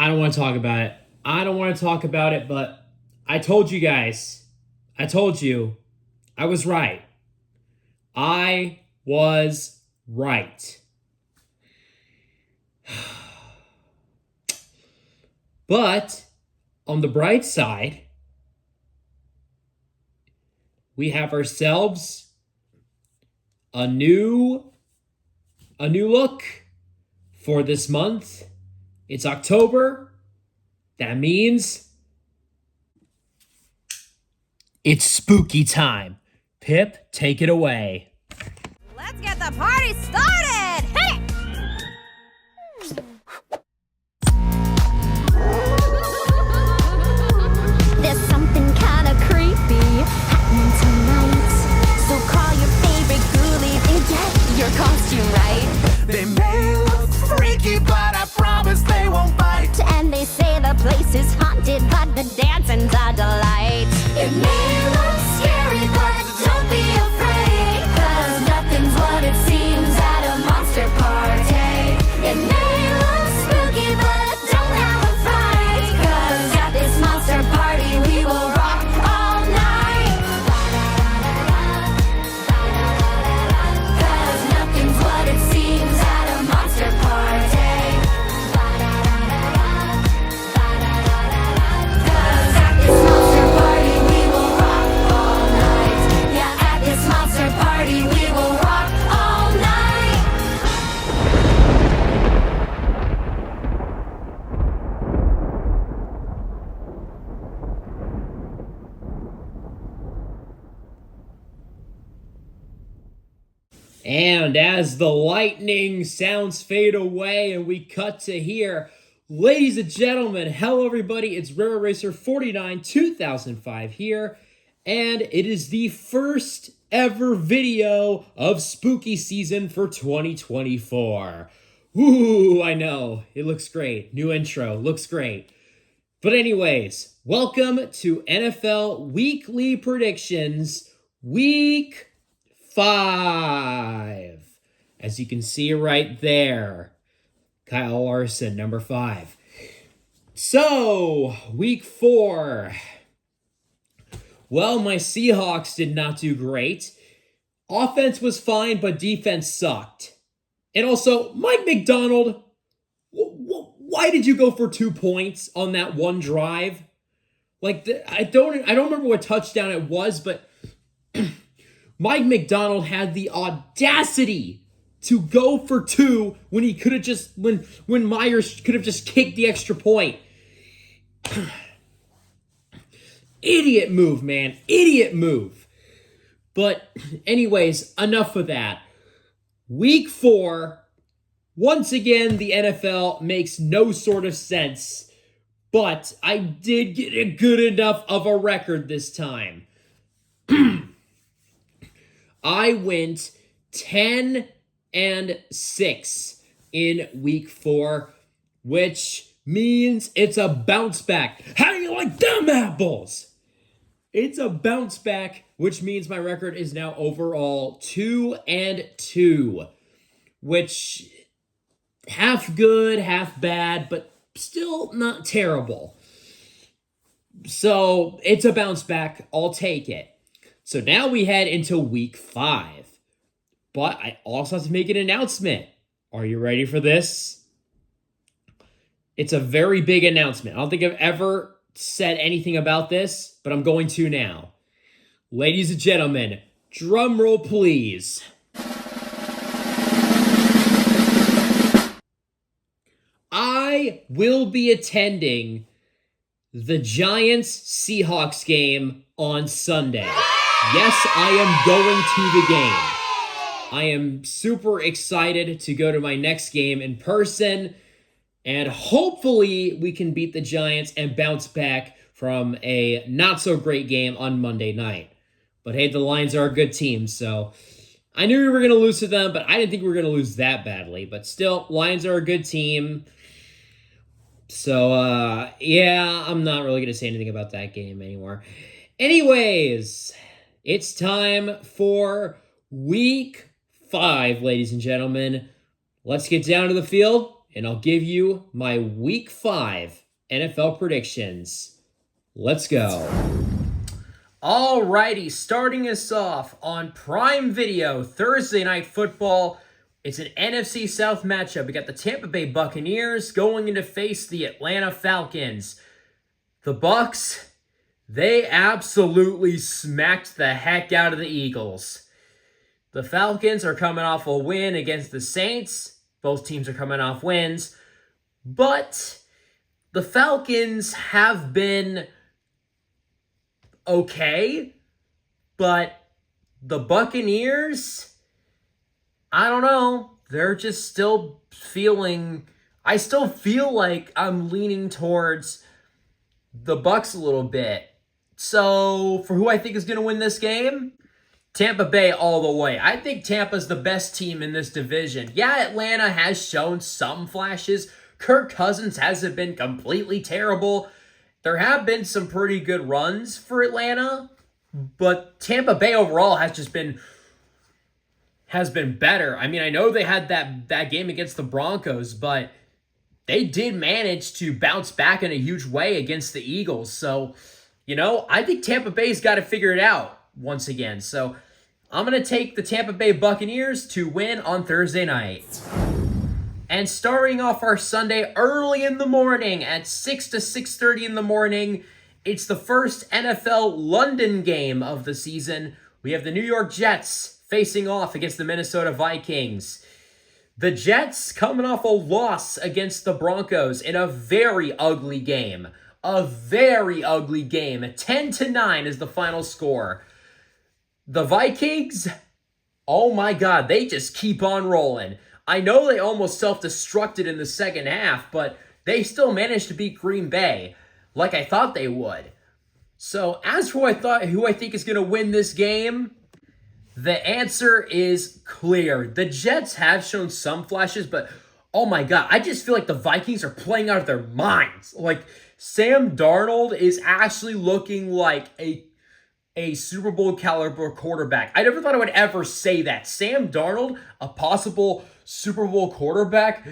I don't want to talk about it. I don't want to talk about it, but I told you guys. I told you. I was right. I was right. But on the bright side, we have ourselves a new look for this month. It's October. That means it's spooky time. Pip, take it away. Let's get the party started! Hit it! There's something kinda creepy happening tonight. So call your favorite ghoulies and get your costume right. They may look freaky, but I promise they won't bite. And they say the place is haunted, but the dancing's a delight. It may look scary, but don't be afraid, 'cause nothing's what it seems at a monster party. It may look spooky, but don't have a fright, 'cause at this monster party we will rock all night. 'Cause nothing's what it seems at a monster party. 'Cause at this monster party we will rock all night. Yeah, at this monster party we will rock all night. And as the lightning sounds fade away and we cut to here, ladies and gentlemen, hello everybody, it's Rare Racer 49 2005 here, and it is the first ever video of spooky season for 2024. Ooh, I know, it looks great. New intro, looks great. But anyways, welcome to NFL Weekly Predictions, Week 5. As you can see right there, Kyle Larson, number 5. So, Week 4. Well, my Seahawks did not do great. Offense was fine, but defense sucked. And also, Mike McDonald, why did you go for 2 points on that one drive? Like, I don't remember what touchdown it was, but Mike McDonald had the audacity to go for 2 when he could have just, when Myers could have just kicked the extra point. Idiot move, man. Idiot move. But anyways, enough of that. Week 4, once again, the NFL makes no sort of sense, but I did get a good enough of a record this time. I went 10-6 in Week 4, which means it's a bounce back. How do you like them apples? It's a bounce back, which means my record is now overall 2-2, which half good, half bad, but still not terrible. So it's a bounce back. I'll take it. So now we head into Week 5. But I also have to make an announcement. Are you ready for this? It's a very big announcement. I don't think I've ever said anything about this, but I'm going to now. Ladies and gentlemen, drum roll please. I will be attending the Giants-Seahawks game on Sunday. Yes, I am going to the game. I am super excited to go to my next game in person, and hopefully we can beat the Giants and bounce back from a not-so-great game on Monday night. But hey, the Lions are a good team, so I knew we were going to lose to them, but I didn't think we were going to lose that badly. But still, Lions are a good team. So, yeah, I'm not really going to say anything about that game anymore. Anyways, it's time for Week 5, ladies and gentlemen. Let's get down to the field and I'll give you my Week 5 NFL predictions. Let's go. Alrighty, starting us off on Prime Video, Thursday Night Football. It's an NFC South matchup. We got the Tampa Bay Buccaneers going in to face the Atlanta Falcons. The Bucs, they absolutely smacked the heck out of the Eagles. The Falcons are coming off a win against the Saints. Both teams are coming off wins. But the Falcons have been okay. But the Buccaneers, I don't know. They're just still feeling... I still feel like I'm leaning towards the Bucs a little bit. So, for who I think is going to win this game, Tampa Bay all the way. I think Tampa's the best team in this division. Yeah, Atlanta has shown some flashes. Kirk Cousins hasn't been completely terrible. There have been some pretty good runs for Atlanta, but Tampa Bay overall has been better. I mean, I know they had that game against the Broncos, but they did manage to bounce back in a huge way against the Eagles. So, I think Tampa Bay's got to figure it out once again. So, I'm going to take the Tampa Bay Buccaneers to win on Thursday night. And starting off our Sunday early in the morning at 6 to 6:30 in the morning, it's the first NFL London game of the season. We have the New York Jets facing off against the Minnesota Vikings. The Jets coming off a loss against the Broncos in a very ugly game. A very ugly game. 10-9 is the final score. The Vikings, oh my God, they just keep on rolling. I know they almost self-destructed in the second half, but they still managed to beat Green Bay like I thought they would. So as for who I think is going to win this game, the answer is clear. The Jets have shown some flashes, but oh my God, I just feel like the Vikings are playing out of their minds. Like, Sam Darnold is actually looking like a Super Bowl caliber quarterback. I never thought I would ever say that. Sam Darnold, a possible Super Bowl quarterback?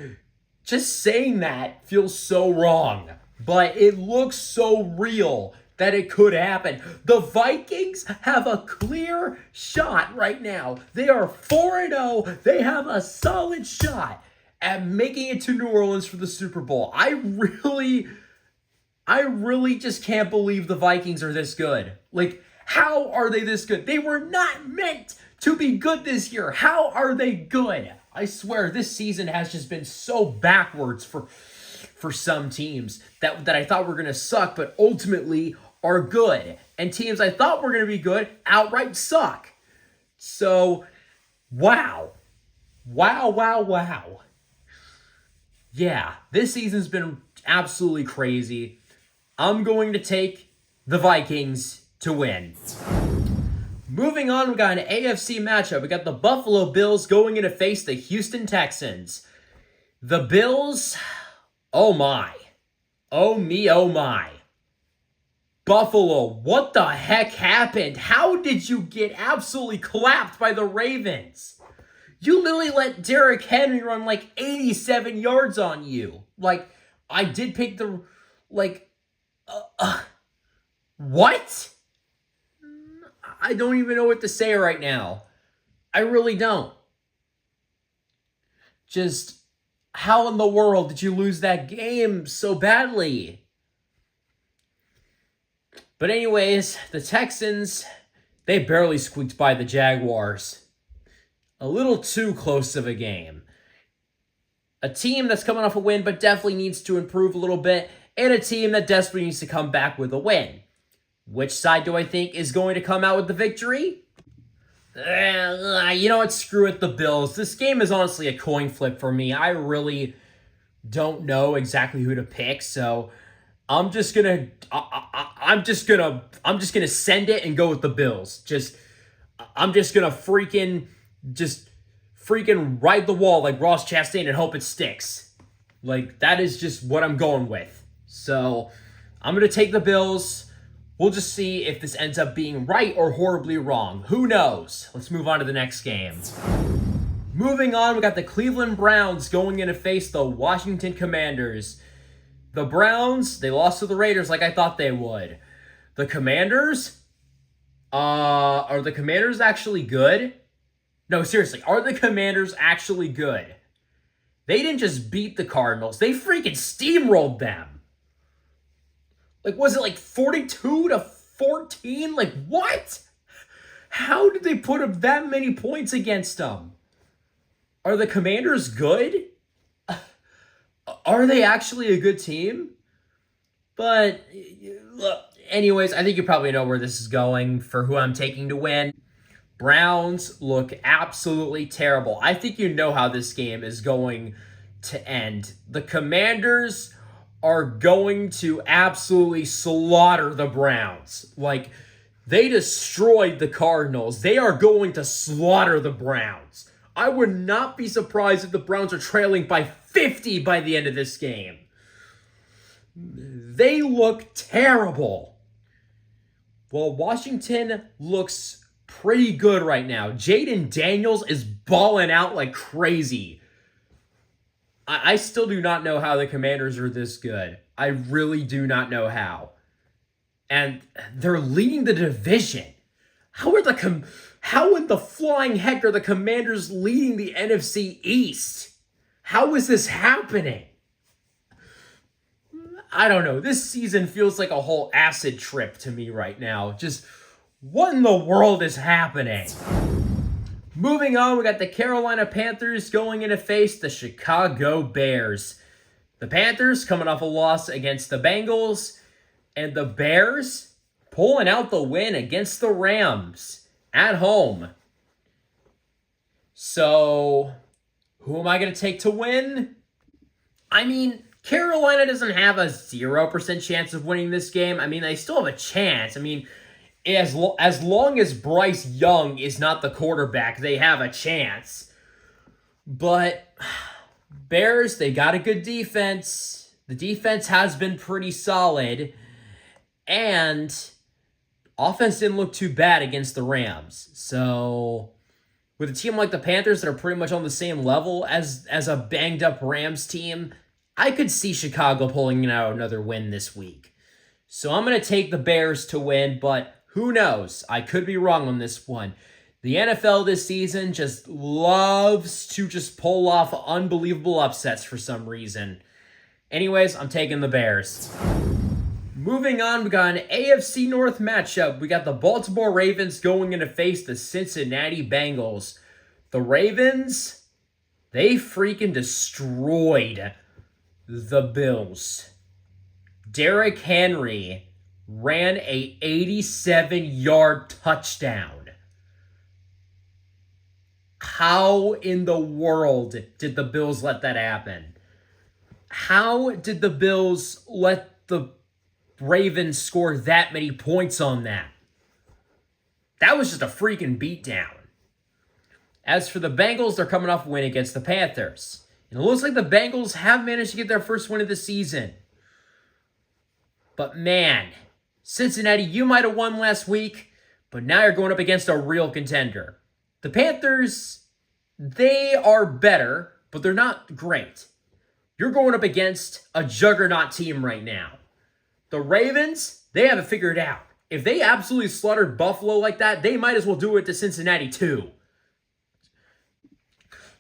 Just saying that feels so wrong, but it looks so real that it could happen. The Vikings have a clear shot right now. They are 4-0. They have a solid shot at making it to New Orleans for the Super Bowl. I really just can't believe the Vikings are this good. Like, how are they this good? They were not meant to be good this year. How are they good? I swear, this season has just been so backwards for some teams that I thought were going to suck, but ultimately are good. And teams I thought were going to be good outright suck. So, wow. Wow. Yeah, this season's been absolutely crazy. I'm going to take the Vikings to win. Moving on, we got an AFC matchup. We got the Buffalo Bills going in to face the Houston Texans. The Bills, oh my. Oh me, oh my. Buffalo, what the heck happened? How did you get absolutely clapped by the Ravens? You literally let Derrick Henry run like 87 yards on you. Like, I did pick the, what? I don't even know what to say right now. I really don't. Just, how in the world did you lose that game so badly? But anyways, the Texans, they barely squeaked by the Jaguars. A little too close of a game. A team that's coming off a win but definitely needs to improve a little bit, and a team that desperately needs to come back with a win. Which side do I think is going to come out with the victory? You know what? Screw it, the Bills. This game is honestly a coin flip for me. I really don't know exactly who to pick, so I'm just gonna send it and go with the Bills. I'm just gonna freaking ride the wall like Ross Chastain and hope it sticks. Like, that is just what I'm going with. So I'm gonna take the Bills. We'll just see if this ends up being right or horribly wrong. Who knows? Let's move on to the next game. Moving on, we got the Cleveland Browns going in to face the Washington Commanders. The Browns, they lost to the Raiders like I thought they would. The Commanders, are the Commanders actually good? No, seriously, are the Commanders actually good? They didn't just beat the Cardinals, they freaking steamrolled them. Like, was it like 42-14? Like, what? How did they put up that many points against them? Are the Commanders good? Are they actually a good team? But, look, anyways, I think you probably know where this is going for who I'm taking to win. Browns look absolutely terrible. I think you know how this game is going to end. The Commanders are going to absolutely slaughter the Browns. Like, they destroyed the Cardinals. They are going to slaughter the Browns. I would not be surprised if the Browns are trailing by 50 by the end of this game. They look terrible. Well, Washington looks pretty good right now. Jaden Daniels is balling out like crazy. I still do not know how the Commanders are this good. I really do not know how. And they're leading the division. How in the flying heck are the Commanders leading the NFC East? How is this happening? I don't know. This season feels like a whole acid trip to me right now. Just, what in the world is happening? Moving on, we got the Carolina Panthers going in to face the Chicago Bears. The Panthers coming off a loss against the Bengals, and the Bears pulling out the win against the Rams at home. So, who am I going to take to win? I mean, Carolina doesn't have a 0% chance of winning this game. I mean, they still have a chance. I mean, as long as Bryce Young is not the quarterback, they have a chance. But Bears, they got a good defense. The defense has been pretty solid. And offense didn't look too bad against the Rams. So, with a team like the Panthers that are pretty much on the same level as a banged-up Rams team, I could see Chicago pulling out another win this week. So I'm going to take the Bears to win, but who knows? I could be wrong on this one. The NFL this season just loves to just pull off unbelievable upsets for some reason. Anyways, I'm taking the Bears. Moving on, we got an AFC North matchup. We got the Baltimore Ravens going in to face the Cincinnati Bengals. The Ravens, they freaking destroyed the Bills. Derrick Henry ran a 87-yard touchdown. How in the world did the Bills let that happen? How did the Bills let the Ravens score that many points on that? That was just a freaking beatdown. As for the Bengals, they're coming off a win against the Panthers. And it looks like the Bengals have managed to get their first win of the season. But man, Cincinnati, you might have won last week, but now you're going up against a real contender. The Panthers, they are better, but they're not great. You're going up against a juggernaut team right now. The Ravens, they have it figured out. If they absolutely slaughtered Buffalo like that, they might as well do it to Cincinnati too.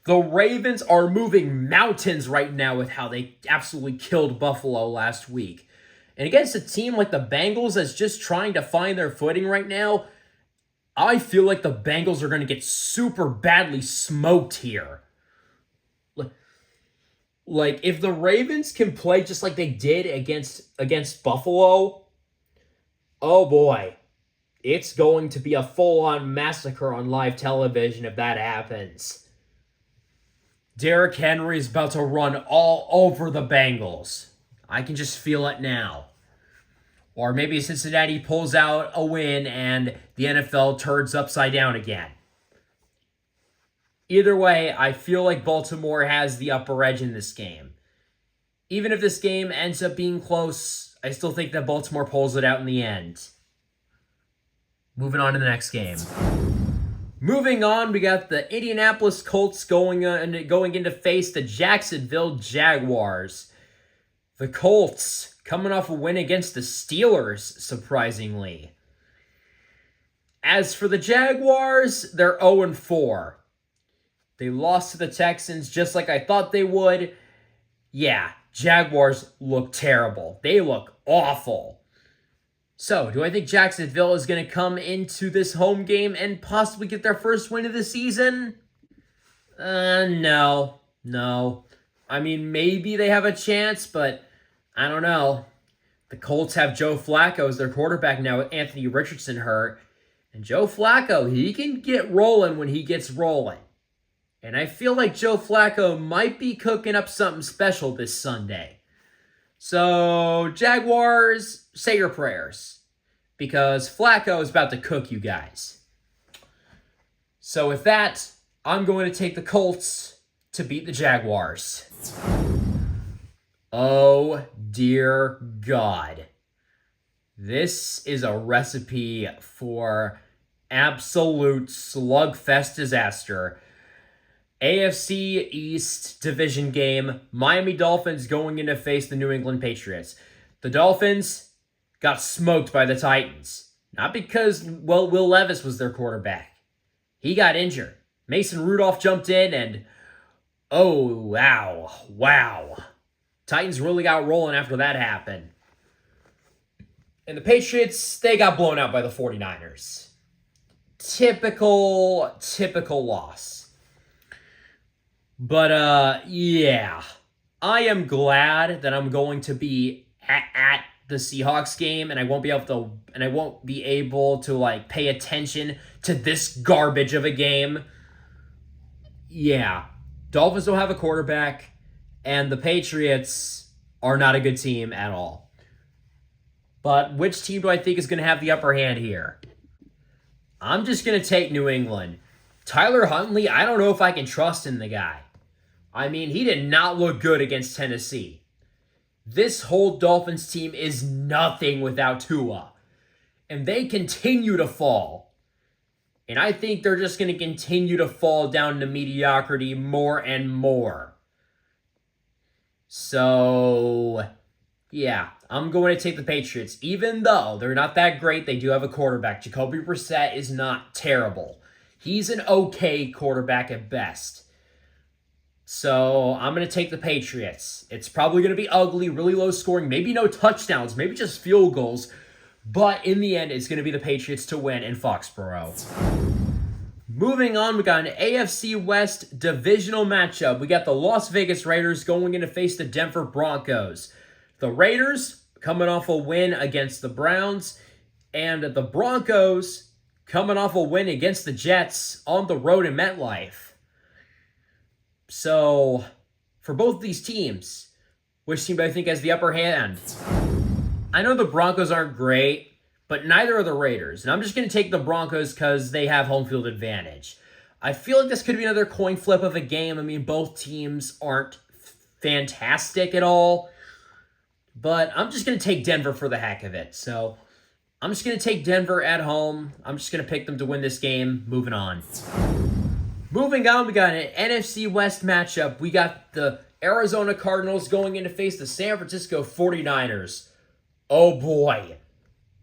The Ravens are moving mountains right now with how they absolutely killed Buffalo last week. And against a team like the Bengals that's just trying to find their footing right now, I feel like the Bengals are going to get super badly smoked here. Like, if the Ravens can play just like they did against Buffalo, oh boy, it's going to be a full-on massacre on live television if that happens. Derrick Henry is about to run all over the Bengals. I can just feel it now. Or maybe Cincinnati pulls out a win and the NFL turns upside down again. Either way, I feel like Baltimore has the upper edge in this game. Even if this game ends up being close, I still think that Baltimore pulls it out in the end. Moving on to the next game. Moving on, we got the Indianapolis Colts going in to face the Jacksonville Jaguars. The Colts coming off a win against the Steelers, surprisingly. As for the Jaguars, they're 0-4. They lost to the Texans just like I thought they would. Yeah, Jaguars look terrible. They look awful. So, do I think Jacksonville is going to come into this home game and possibly get their first win of the season? No. I mean, maybe they have a chance, but I don't know. The Colts have Joe Flacco as their quarterback now with Anthony Richardson hurt. And Joe Flacco, he can get rolling when he gets rolling. And I feel like Joe Flacco might be cooking up something special this Sunday. So, Jaguars, say your prayers. Because Flacco is about to cook you guys. So with that, I'm going to take the Colts to beat the Jaguars. Oh, dear God. This is a recipe for absolute slugfest disaster. AFC East division game. Miami Dolphins going in to face the New England Patriots. The Dolphins got smoked by the Titans. Not because, well, Will Levis was their quarterback. He got injured. Mason Rudolph jumped in and, oh, wow. Titans really got rolling after that happened. And the Patriots, they got blown out by the 49ers. Typical loss. But, yeah. I am glad that I'm going to be at the Seahawks game, and I won't be able to like pay attention to this garbage of a game. Yeah. Dolphins don't have a quarterback, and the Patriots are not a good team at all. But which team do I think is going to have the upper hand here? I'm just going to take New England. Tyler Huntley, I don't know if I can trust in the guy. I mean, he did not look good against Tennessee. This whole Dolphins team is nothing without Tua. And they continue to fall. And I think they're just going to continue to fall down to mediocrity more and more. So, yeah, I'm going to take the Patriots. Even though they're not that great, they do have a quarterback. Jacoby Brissett is not terrible. He's an okay quarterback at best. So, I'm going to take the Patriots. It's probably going to be ugly, really low scoring, maybe no touchdowns, maybe just field goals. But in the end, it's going to be the Patriots to win in Foxborough. Moving on, we got an AFC West divisional matchup. We got the Las Vegas Raiders going in to face the Denver Broncos. The Raiders coming off a win against the Browns, and the Broncos coming off a win against the Jets on the road in MetLife. So, for both these teams, which team do I think has the upper hand? I know the Broncos aren't great, but neither are the Raiders. And I'm just going to take the Broncos because they have home field advantage. I feel like this could be another coin flip of a game. I mean, both teams aren't fantastic at all. But I'm just going to take Denver for the heck of it. So, I'm just going to take Denver at home. I'm just going to pick them to win this game. Moving on. Moving on, we got an NFC West matchup. We got the Arizona Cardinals going in to face the San Francisco 49ers. Oh boy.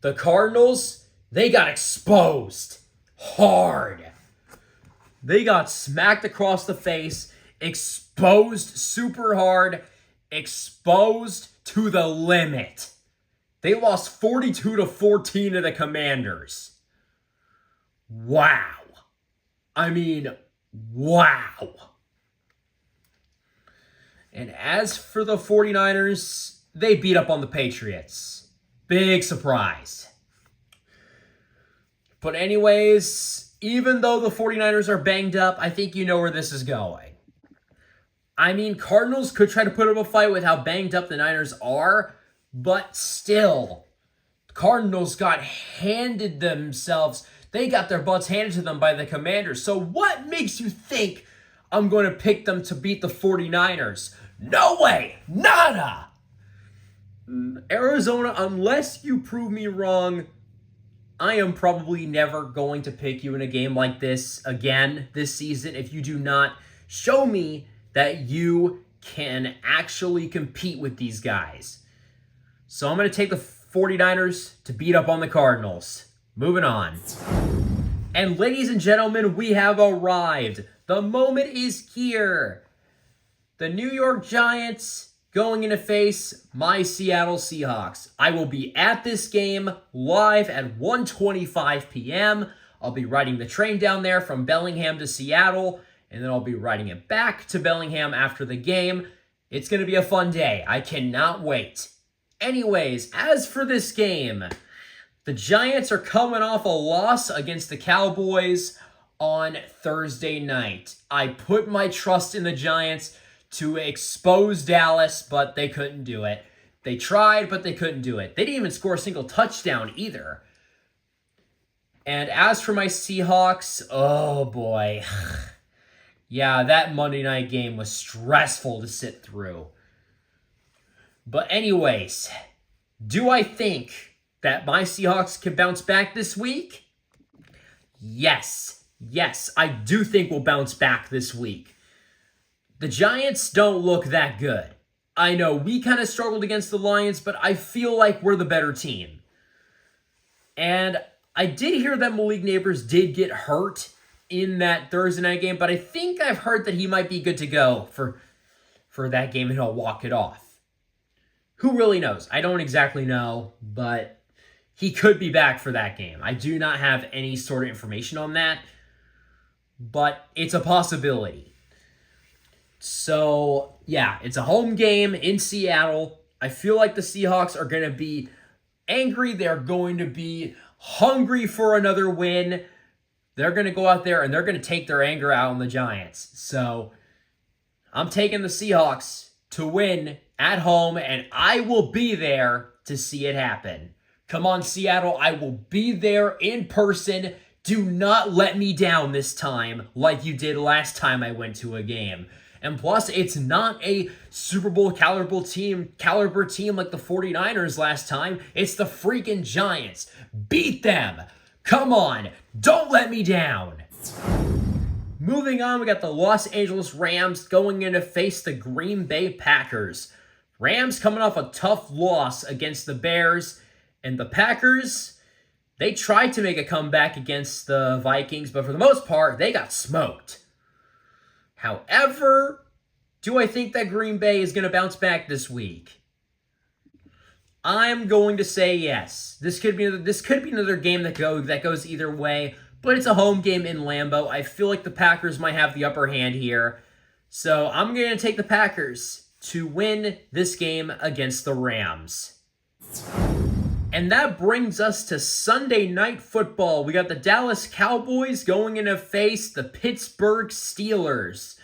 The Cardinals, they got exposed hard. They got smacked across the face, exposed super hard, exposed to the limit. They lost 42-14 to the Commanders. Wow. I mean, wow. And as for the 49ers, they beat up on the Patriots. Big surprise. But anyways, even though the 49ers are banged up, I think you know where this is going. I mean, Cardinals could try to put up a fight with how banged up the Niners are, but still, Cardinals got handed themselves. They got their butts handed to them by the Commanders. So what makes you think I'm going to pick them to beat the 49ers? No way! Nada! Arizona, unless you prove me wrong, I am probably never going to pick you in a game like this again this season if you do not show me that you can actually compete with these guys. So I'm going to take the 49ers to beat up on the Cardinals. Moving on. And ladies and gentlemen, we have arrived. The moment is here. The New York Giants going in to face my Seattle Seahawks. I will be at this game live at 1:25 p.m. I'll be riding the train down there from Bellingham to Seattle, and then I'll be riding it back to Bellingham after the game. It's going to be a fun day. I cannot wait. Anyways, as for this game, the Giants are coming off a loss against the Cowboys on Thursday night. I put my trust in the Giants to expose Dallas, but they couldn't do it. They tried, but they couldn't do it. They didn't even score a single touchdown either. And as for my Seahawks, oh boy. Yeah, that Monday night game was stressful to sit through. But anyways, do I think that my Seahawks can bounce back this week? Yes. Yes, I do think we'll bounce back this week. The Giants don't look that good. I know we kind of struggled against the Lions, but I feel like we're the better team. And I did hear that Malik Neighbors did get hurt in that Thursday night game, but I think I've heard that he might be good to go for that game and he'll walk it off. Who really knows? I don't exactly know, but he could be back for that game. I do not have any sort of information on that, but it's a possibility. So, yeah, it's a home game in Seattle. I feel like the Seahawks are going to be angry. They're going to be hungry for another win. They're going to go out there and they're going to take their anger out on the Giants. So, I'm taking the Seahawks to win at home, and I will be there to see it happen. Come on, Seattle. I will be there in person. Do not let me down this time like you did last time I went to a game. And plus, it's not a Super Bowl caliber team like the 49ers last time. It's the freaking Giants. Beat them. Come on. Don't let me down. Moving on, we got the Los Angeles Rams going in to face the Green Bay Packers. Rams coming off a tough loss against the Bears. And the Packers, they tried to make a comeback against the Vikings, but for the most part, they got smoked. However, do I think that Green Bay is going to bounce back this week? I'm going to say yes. This could be another game that goes either way, but it's a home game in Lambeau. I feel like the Packers might have the upper hand here. So I'm going to take the Packers to win this game against the Rams. And that brings us to Sunday Night Football. We got the Dallas Cowboys going in to face the Pittsburgh Steelers.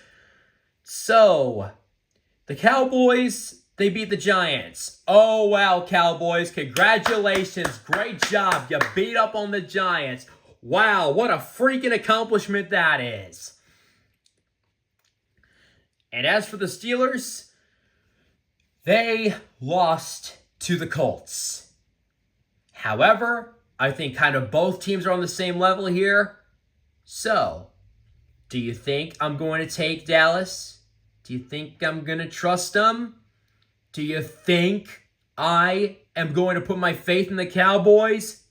So, the Cowboys, they beat the Giants. Oh, wow, Cowboys. Congratulations. Great job. You beat up on the Giants. Wow, what a freaking accomplishment that is. And as for the Steelers, they lost to the Colts. However, I think kind of both teams are on the same level here. So, do you think I'm going to take Dallas? Do you think I'm going to trust them? Do you think I am going to put my faith in the Cowboys?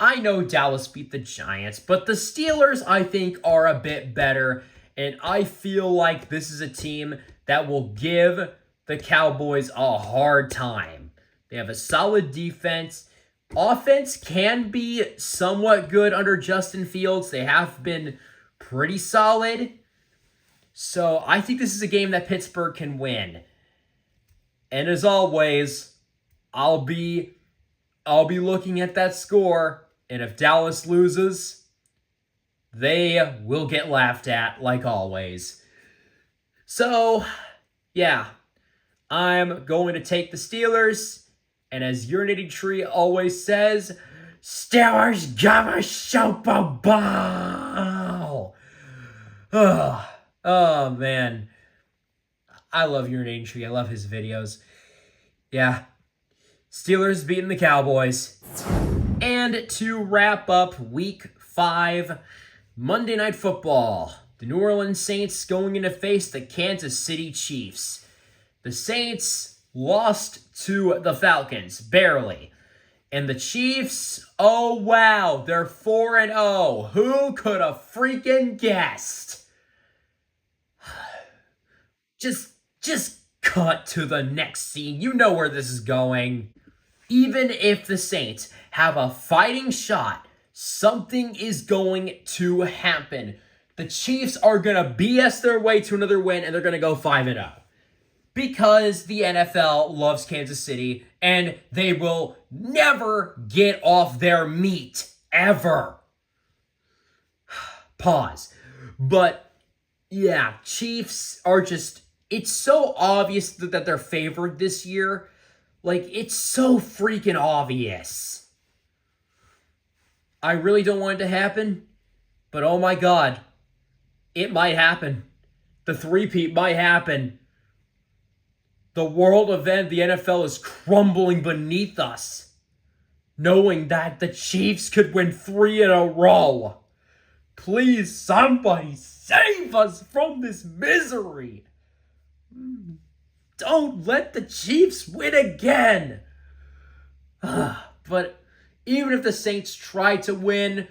I know Dallas beat the Giants, but the Steelers, I think, are a bit better. And I feel like this is a team that will give the Cowboys a hard time. They have a solid defense. Offense can be somewhat good under Justin Fields. They have been pretty solid. So I think this is a game that Pittsburgh can win. And as always, I'll be looking at that score. And if Dallas loses, they will get laughed at like always. So, yeah, I'm going to take the Steelers. And as Urinating Tree always says, Steelers got a Super Bowl. Oh, man. I love Urinating Tree. I love his videos. Yeah. Steelers beating the Cowboys. And to wrap up Week 5, Monday Night Football. The New Orleans Saints going in to face the Kansas City Chiefs. The Saints lost to the Falcons, barely. And the Chiefs, oh wow, they're 4-0. Who could have freaking guessed? Just cut to the next scene. You know where this is going. Even if the Saints have a fighting shot, something is going to happen. The Chiefs are going to BS their way to another win, and they're going to go 5-0. Because the NFL loves Kansas City, and they will never get off their meat, ever. Pause. But, yeah, Chiefs are just, it's so obvious that they're favored this year. Like, it's so freaking obvious. I really don't want it to happen, but oh my God, it might happen. The three-peat might happen. The world event, the NFL, is crumbling beneath us, knowing that the Chiefs could win 3 in a row. Please, somebody save us from this misery. Don't let the Chiefs win again. But even if the Saints try to win,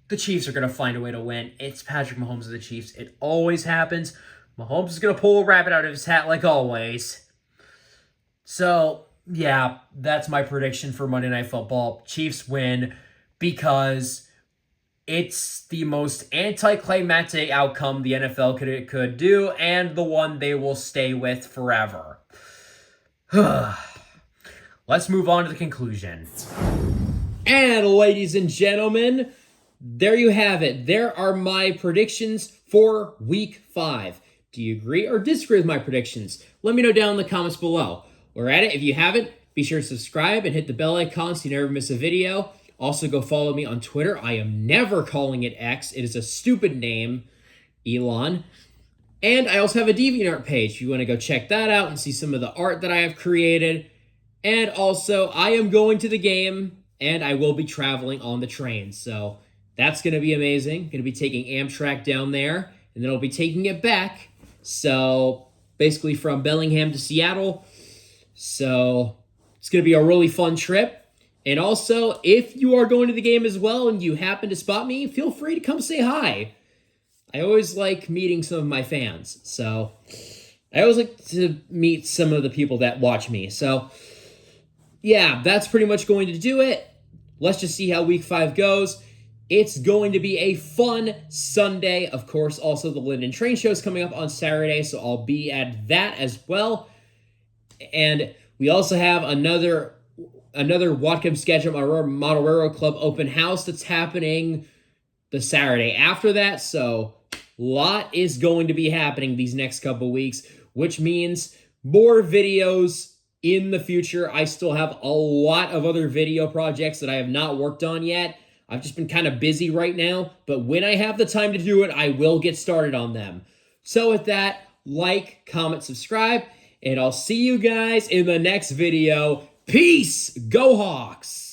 the Chiefs are going to find a way to win. It's Patrick Mahomes of the Chiefs. It always happens. Mahomes is going to pull a rabbit out of his hat like always. So, yeah, that's my prediction for Monday Night Football. Chiefs win because it's the most anticlimactic outcome the NFL could do, and the one they will stay with forever. Let's move on to the conclusion. And ladies and gentlemen, there you have it. There are my predictions for Week 5. Do you agree or disagree with my predictions? Let me know down in the comments below. We're at it. If you haven't, be sure to subscribe and hit the bell icon so you never miss a video. Also, go follow me on Twitter. I am never calling it X. It is a stupid name, Elon. And I also have a DeviantArt page if you want to go check that out and see some of the art that I have created. And also, I am going to the game, and I will be traveling on the train. So that's going to be amazing. Going to be taking Amtrak down there, and then I'll be taking it back. So basically from Bellingham to Seattle. So it's going to be a really fun trip. And also, if you are going to the game as well and you happen to spot me, feel free to come say hi. I always like meeting some of my fans. So I always like to meet some of the people that watch me. So yeah, that's pretty much going to do it. Let's just see how Week 5 goes. It's going to be a fun Sunday. Of course, also the Linden Train Show is coming up on Saturday, so I'll be at that as well. And we also have another Watcom Sketchup Model Railroad Club open house that's happening the Saturday after that. So a lot is going to be happening these next couple weeks, which means more videos in the future. I still have a lot of other video projects that I have not worked on yet. I've just been kind of busy right now, but when I have the time to do it, I will get started on them. So with that, like, comment, subscribe, and I'll see you guys in the next video. Peace! Go Hawks!